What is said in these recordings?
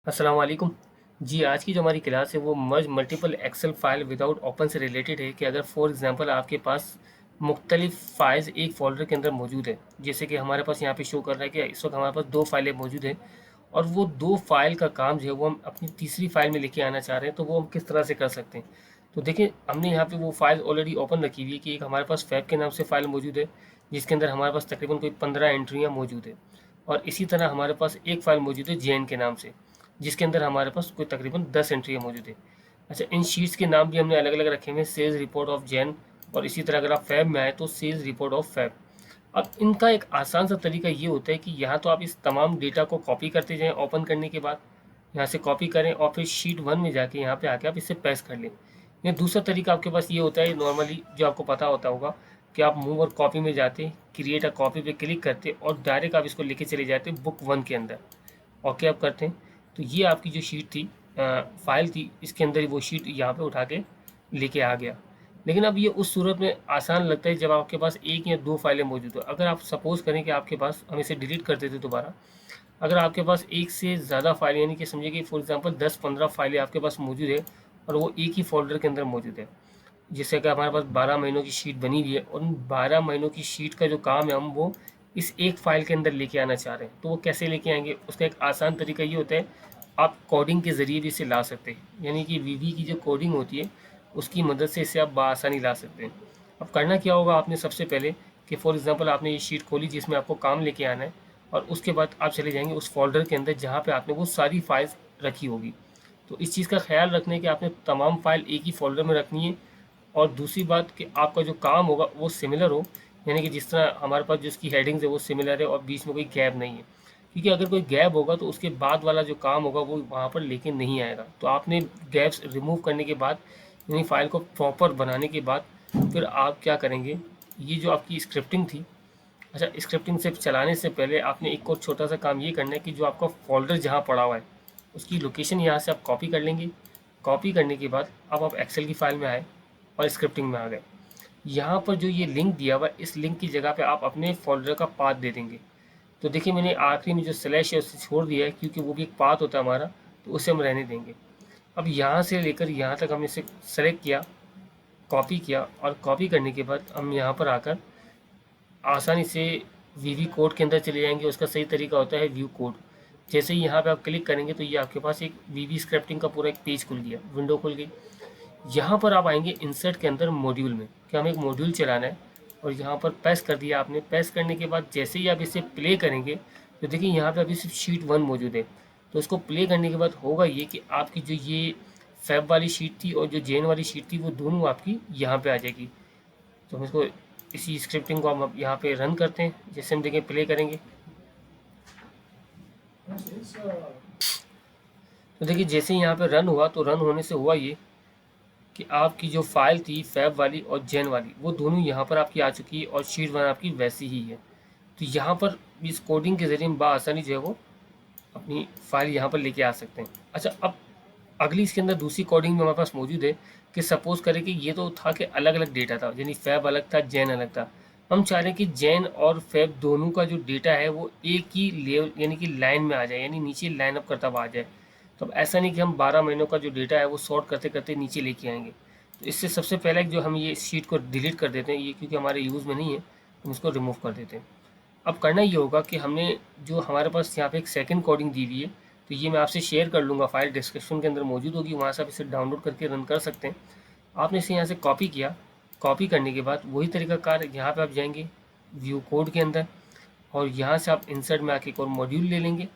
अस्सलाम वालेकुम। जी, आज की जो हमारी क्लास है वो merge multiple excel file without open से रिलेटेड है कि अगर फॉर एग्जांपल आपके पास मुख्तलिफ फाइल्स एक फ़ोल्डर के अंदर मौजूद है। जैसे कि हमारे पास यहाँ पे शो कर रहा है कि इस वक्त हमारे पास 2 फाइलें मौजूद हैं और वो 2 फाइल का काम जो है वो हम अपनी तीसरी फाइल में लेके आना चाह रहे हैं, तो वो हम किस तरह से कर सकते हैं। तो देखिए, हमने यहाँ पे वो फाइल ऑलरेडी ओपन रखी हुई है कि एक हमारे पास फैब के नाम से फ़ाइल मौजूद है, जिसके अंदर हमारे पास तकरीबन कोई 15 एंट्रियाँ मौजूद है। और इसी तरह हमारे पास एक फ़ाइल मौजूद है जेएन के नाम से, जिसके अंदर हमारे पास कोई तकरीबन 10 एंट्रियाँ मौजूद है। अच्छा, इन शीट्स के नाम भी हमने अलग अलग रखे हुए हैं, सेल्स रिपोर्ट ऑफ जैन, और इसी तरह अगर आप फैब में आए तो सेल्स रिपोर्ट ऑफ फैब। अब इनका एक आसान सा तरीका ये होता है कि यहाँ तो आप इस तमाम डेटा को कॉपी करते जाएं ओपन करने के बाद, यहाँ से कॉपी करें और फिर शीट 1 में जाके यहाँ पे आके आप इसे पेस्ट कर लें। या दूसरा तरीका आपके पास ये होता है, नॉर्मली जो आपको पता होता होगा, कि आप मूव और कॉपी में जाते, क्रिएट अ कॉपी पे क्लिक करते और डायरेक्ट आप इसको लेके चले जाते बुक 1 के अंदर। ओके, आप करते हैं तो ये आपकी जो शीट थी, फाइल थी, इसके अंदर ही वो शीट यहाँ पे उठा के लेके आ गया। लेकिन अब ये उस सूरत में आसान लगता है जब आपके पास एक या दो फाइलें मौजूद हो। अगर आप सपोज़ करें कि आपके पास, हम इसे डिलीट कर देते दोबारा, अगर आपके पास एक से ज़्यादा फाइल, यानी कि समझिए कि फॉर एग्जांपल 10-15 फाइलें आपके पास मौजूद है और वो एक ही फ़ोल्डर के अंदर मौजूद है, जिससे कि हमारे पास 12 महीनों की शीट बनी हुई है और उन 12 महीनों की शीट का जो काम है हम वो इस एक फ़ाइल के अंदर लेके आना चाह रहे हैं। तो वो कैसे लेके आएंगे, उसका एक आसान तरीका ये होता है, आप कोडिंग के ज़रिए भी इसे ला सकते हैं। यानी कि वीवी की जो कोडिंग होती है उसकी मदद से इसे आप बआसानी ला सकते हैं। अब करना क्या होगा, आपने सबसे पहले कि फॉर एग्जांपल आपने ये शीट खोली जिसमें आपको काम लेके आना है, और उसके बाद आप चले जाएंगे उस फोल्डर के अंदर जहाँ पे आपने वो सारी फाइल्स रखी होगी। तो इस चीज़ का ख्याल रखना है कि आपने तमाम फाइल एक ही फोल्डर में रखनी है। और दूसरी बात कि आपका जो काम होगा वो सिमिलर हो, यानी कि जिस तरह हमारे पास जो इसकी हेडिंग्स है वो सिमिलर है और बीच में कोई गैप नहीं है। क्योंकि अगर कोई गैप होगा तो उसके बाद वाला जो काम होगा वो वहाँ पर लेके नहीं आएगा। तो आपने गैप्स रिमूव करने के बाद, यानी फाइल को प्रॉपर बनाने के बाद, फिर आप क्या करेंगे, ये जो आपकी स्क्रिप्टिंग थी, अच्छा, स्क्रिप्टिंग से चलाने से पहले आपने एक और छोटा सा काम ये करना है कि जो आपका फोल्डर जहाँ पड़ा हुआ है उसकी लोकेशन यहाँ से आप कॉपी कर लेंगे। कॉपी करने के बाद अब आप एक्सेल की फाइल में आए और स्क्रिप्टिंग में आ गए। यहाँ पर जो ये लिंक दिया हुआ है, इस लिंक की जगह पे आप अपने फोल्डर का पाथ दे देंगे। तो देखिए, मैंने आखिरी में जो स्लैश है उसे छोड़ दिया है क्योंकि वो भी एक पाथ होता है हमारा, तो उसे हम रहने देंगे। अब यहाँ से लेकर यहाँ तक हमने इसे सेलेक्ट किया, कॉपी किया, और कॉपी करने के बाद हम यहाँ पर आकर आसानी से वीवी कोड के अंदर चले जाएंगे। उसका सही तरीका होता है व्यू कोड। जैसे ही यहाँ पे आप क्लिक करेंगे तो ये आपके पास एक वीवी स्क्रिप्टिंग का पूरा एक पेज खुल गया, विंडो खुल गई। यहाँ पर आप आएंगे इंसर्ट के अंदर मॉड्यूल में, कि हमें एक मॉड्यूल चलाना है, और यहाँ पर पेस्ट कर दिया आपने। पेस्ट करने के बाद जैसे ही आप इसे प्ले करेंगे तो देखिए यहाँ पे अभी सिर्फ शीट 1 मौजूद है। तो इसको प्ले करने के बाद होगा ये कि आपकी जो ये फैब वाली शीट थी और जो जेन वाली शीट थी वो दोनों आपकी यहाँ पे आ जाएगी। तो हम इसको, इसी स्क्रिप्टिंग को हम अब यहाँ पे रन करते हैं। जैसे हम देखें प्ले करेंगे तो देखिए जैसे ही यहाँ पे रन हुआ, तो रन होने से हुआ ये कि आपकी जो फाइल थी फैब वाली और जेन वाली वो दोनों यहाँ पर आपकी आ चुकी है और शीट 1 आपकी वैसी ही है। तो यहाँ पर इस कोडिंग के ज़रिए हम बआसानी जो है वो अपनी फाइल यहाँ पर लेके आ सकते हैं। अच्छा, अब अगली इसके अंदर दूसरी कोडिंग में हमारे पास मौजूद है कि सपोज़ करें कि ये तो था कि अलग अलग डेटा था, यानी फैब अलग था, जैन अलग था। हम चाह रहे हैं कि जैन और फैब दोनों का जो डेटा है वो एक ही लेवल, यानी कि लाइन में आ जाए, यानी नीचे लाइन अप करता हुआ आ जाए। तो अब ऐसा नहीं कि हम 12 महीनों का जो डेटा है वो सॉर्ट करते करते नीचे लेके आएंगे। तो इससे सबसे पहले जो हम ये शीट को डिलीट कर देते हैं, ये क्योंकि हमारे यूज़ में नहीं है, हम इसको रिमूव कर देते हैं। अब करना ये होगा कि हमने जो हमारे पास यहाँ पे एक सेकंड कोडिंग दी हुई है, तो ये मैं आपसे शेयर कर लूँगा, फाइल डिस्क्रिप्शन के अंदर मौजूद होगी, वहाँ से आप इसे डाउनलोड करके रन कर सकते हैं। आपने इसे यहाँ से कॉपी किया। कॉपी करने के बाद वही तरीकाकार, यहाँ पे आप जाएंगे व्यू कोड के अंदर, और यहाँ से आप इंसर्ट में आके एक और मॉड्यूल ले लेंगे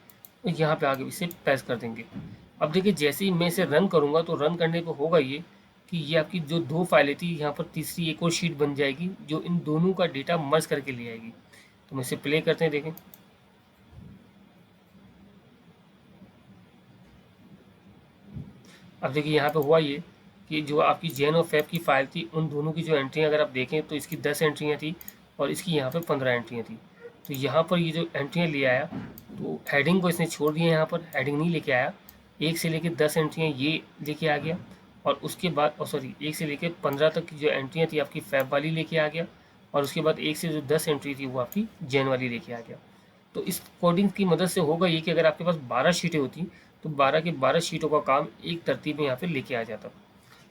और यहाँ पे आगे इसे पेस्ट कर देंगे। अब देखिए जैसे ही मैं इसे रन करूँगा तो रन करने पे होगा ये कि ये आपकी जो दो फाइलें थी, यहाँ पर तीसरी एक और शीट बन जाएगी जो इन दोनों का डेटा मर्ज करके ले आएगी। तो हम इसे प्ले करते हैं, देखें। अब देखिए यहाँ पे हुआ ये कि जो आपकी जैन और फैब की फ़ाइल थी उन दोनों की जो एंट्रियाँ अगर आप देखें तो इसकी 10 एंट्रियाँ थी और इसकी यहाँ पे 15 एंट्रियाँ थी। तो यहाँ पर ये जो एंट्रियाँ ले आया, तो हेडिंग को इसने छोड़ दिया, यहाँ पर हेडिंग नहीं लेके आया। 1 से लेके 10 एंट्रियाँ ये लेके आ गया, और उसके बाद सॉरी 1 से लेके 15 तक की जो एंट्रियाँ थी आपकी फैब वाली लेके आ गया, और उसके बाद 1 से जो 10 एंट्री थी वो आपकी जैन वाली लेके आ गया। तो इस कोडिंग की मदद से होगा ये कि अगर आपके पास 12 शीटें होती तो 12 के 12 शीटों का काम एक तरतीब में यहाँ पे लेके आ जाता।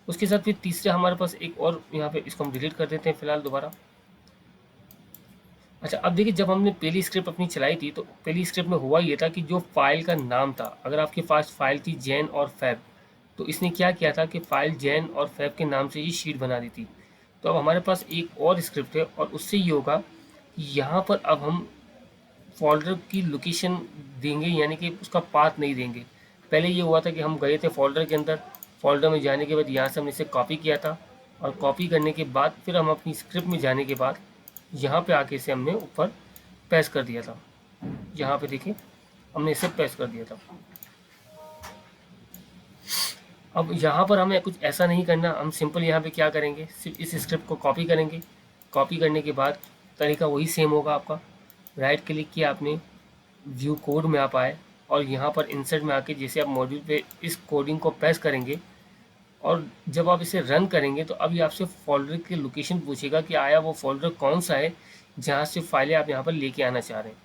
उसके साथ फिर तीसरा हमारे पास एक और यहाँ पे, इसको हम डिलीट कर देते हैं फिलहाल दोबारा। अच्छा, अब देखिए जब हमने पहली स्क्रिप्ट अपनी चलाई थी तो पहली स्क्रिप्ट में हुआ ये था कि जो फाइल का नाम था, अगर आपके पास फाइल थी जैन और फैब, तो इसने क्या किया था कि फाइल जैन और फैब के नाम से ही शीट बना दी थी। तो अब हमारे पास एक और स्क्रिप्ट है और उससे ये होगा कि यहाँ पर अब हम फ़ोल्डर की लोकेशन देंगे, यानी कि उसका पाथ नहीं देंगे। पहले ये हुआ था कि हम गए थे फ़ोल्डर के अंदर, फ़ोल्डर में जाने के बाद यहाँ से हमने इसे कॉपी किया था और कॉपी करने के बाद फिर हम अपनी स्क्रिप्ट में जाने के बाद यहाँ पे आके इसे हमने ऊपर पेस्ट कर दिया था। यहाँ पे देखिए हमने इसे पेस्ट कर दिया था। अब यहाँ पर हमें कुछ ऐसा नहीं करना, हम सिंपल यहाँ पे क्या करेंगे, सिर्फ इस स्क्रिप्ट को कॉपी करेंगे। कॉपी करने के बाद तरीका वही सेम होगा आपका। राइट क्लिक किया आपने, व्यू कोड में आप आए और यहाँ पर इंसर्ट में आके जैसे आप मॉड्यूल पे इस कोडिंग को पेस्ट करेंगे और जब आप इसे रन करेंगे तो अब ये आपसे फोल्डर की लोकेशन पूछेगा कि आया वो फोल्डर कौन सा है जहाँ से फाइलें आप यहाँ पर लेके आना चाह रहे हैं।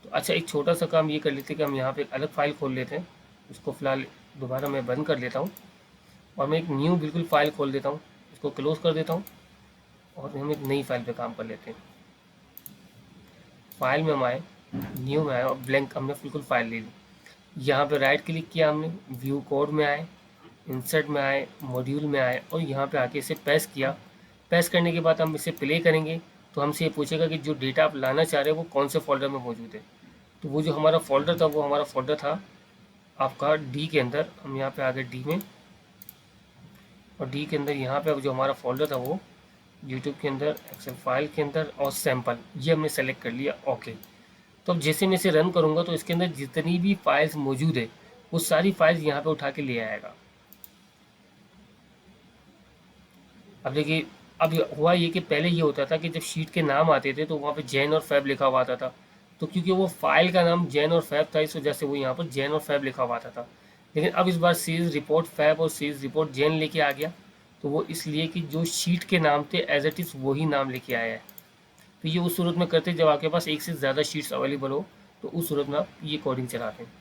तो अच्छा, एक छोटा सा काम ये कर लेते हैं कि हम यहाँ पे एक अलग फाइल खोल लेते हैं। इसको फिलहाल दोबारा मैं बंद कर लेता हूँ और मैं एक न्यू बिल्कुल फाइल खोल देता हूँ, इसको क्लोज कर देता हूँ और हम एक नई फाइल पे काम कर लेते हैं। फाइल में हम आए, न्यू में आए और ब्लैंक हमने बिल्कुल फाइल ले ली। यहाँ पे राइट क्लिक किया हमने, व्यू कोड में आए, इंसर्ट में आए, मॉड्यूल में आए और यहाँ पे आके इसे पेस्ट किया। पेस्ट करने के बाद हम इसे प्ले करेंगे तो हमसे ये पूछेगा कि जो डेटा आप लाना चाह रहे हैं वो कौन से फोल्डर में मौजूद है। तो वो जो हमारा फोल्डर था वो हमारा फोल्डर था आपका डी के अंदर। हम यहाँ पे आ गए डी में और डी के अंदर यहाँ पे अब जो हमारा फोल्डर था वो यूट्यूब के अंदर, एक्सेल फाइल के अंदर और सैम्पल, ये हमने सेलेक्ट कर लिया। ओके, तो अब जैसे मैं इसे रन करूँगा तो इसके अंदर जितनी भी फाइल्स मौजूद है वो सारी फाइल्स यहाँ पे उठा के ले आएगा। अब देखिए, अब हुआ ये कि पहले ये होता था कि जब शीट के नाम आते थे तो वहाँ पे जैन और फैब लिखा हुआ आता था। तो क्योंकि वो फाइल का नाम जैन और फैब था इस वजह से वो यहाँ पर जैन और फैब लिखा हुआ आता था। लेकिन अब इस बार सीरीज रिपोर्ट फैब और सीरीज रिपोर्ट जैन लेके आ गया। तो वो इसलिए कि जो शीट के नाम थे एज इट इज़ वही नाम लेके आया है। तो ये उस सूरत में करते जब आपके पास एक से ज़्यादा शीट्स अवेलेबल हो, तो उस सूरत में आप ये कोडिंग चलाते हैं।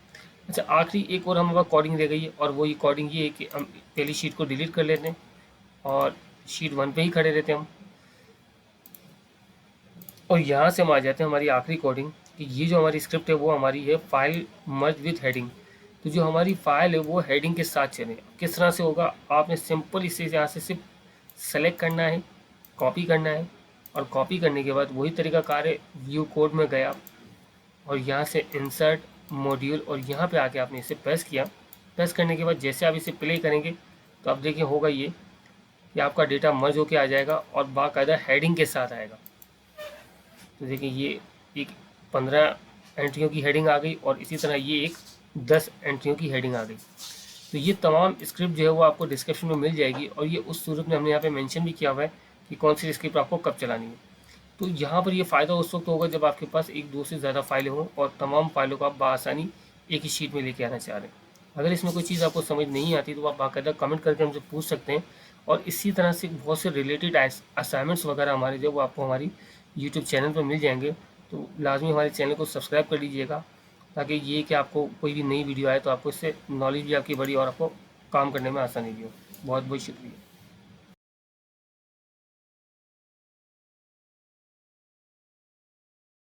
अच्छा, आखिरी एक और हमारे पास कोडिंग रह गई है और वो ये कोडिंग ये है कि हम पहली शीट को डिलीट कर लेते हैं और शीट 1 पे ही खड़े रहते हैं हम। और यहाँ से हम आ जाते हैं हमारी आखिरी कोडिंग कि ये जो हमारी स्क्रिप्ट है वो हमारी है फाइल मर्ज विथ हेडिंग। तो जो हमारी फाइल है वो हेडिंग के साथ चले। किस तरह से होगा, आपने सिंपल इसे यहाँ से सिर्फ सेलेक्ट करना है, कॉपी करना है और कॉपी करने के बाद वही तरीका कार है, व्यू कोड में गया और यहाँ से इंसर्ट मॉड्यूल और यहाँ पे आके आपने इसे प्रेस किया। प्रेस करने के बाद जैसे आप इसे प्ले करेंगे तो आप देखिए होगा ये कि आपका डेटा मर्ज होके आ जाएगा और बाकायदा हेडिंग के साथ आएगा। तो देखिए ये एक 15 एंट्रियों की हेडिंग आ गई और इसी तरह ये एक 10 एंट्रियों की हेडिंग आ गई। तो ये तमाम स्क्रिप्ट जो है वो आपको डिस्क्रिप्शन में मिल जाएगी और ये उस सूरत में हमने यहाँ पे मेंशन भी किया हुआ है कि कौन सी स्क्रिप्ट आपको कब चलानी है। तो यहाँ पर ये फ़ायदा उस वक्त होगा जब आपके पास एक दो से ज़्यादा फाइलें हों और तमाम फाइलों को आप बआसानी एक ही शीट में लेके आना चाह रहे हैं। अगर इसमें कोई चीज़ आपको समझ नहीं आती तो आप बाकायदा कमेंट करके हमसे पूछ सकते हैं और इसी तरह से बहुत से रिलेटेड असाइनमेंट्स वगैरह हमारे जो वो आपको हमारी यूट्यूब चैनल पर मिल जाएंगे। तो लाजमी हमारे चैनल को सब्सक्राइब कर लीजिएगा ताकि ये कि आपको कोई भी नई वीडियो आए तो आपको इससे नॉलेज भी आपकी बढ़ी और आपको काम करने में आसानी भी हो। बहुत बहुत शुक्रिया।